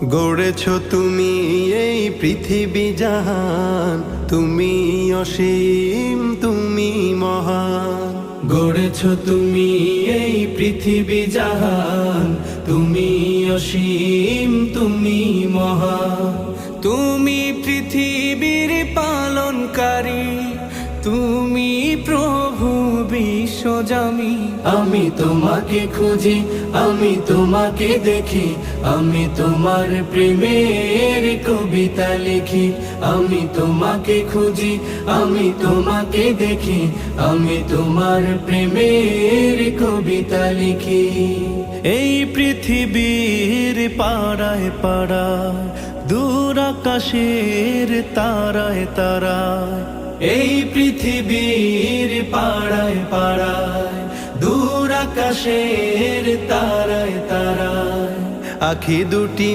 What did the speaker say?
গড়েছ তুমি এই পৃথিবী জাহান, তুমি অসীম তুমি মহান। গড়েছ তুমি এই পৃথিবী জাহান, তুমি অসীম তুমি মহান। তুমি পৃথিবীর পালনকারী, তুমি প্রভু বিশ্বজামি। আমি তোমাকে খুঁজি, আমি তোমাকে দেখি, আমি তোমার প্রেমের কবিতা লিখি। আমি তোমাকে খুঁজি, আমি তোমাকে দেখি, আমি তোমার প্রেমের কবিতা লিখি। এই পৃথিবীর পাড়ায় পাড়ায়, দূর আকাশের তারায় তারায়। এই পৃথিবীর পাড়ায় পাড়ায়, দূর আকাশের তারায় তারায়। আখি দুটি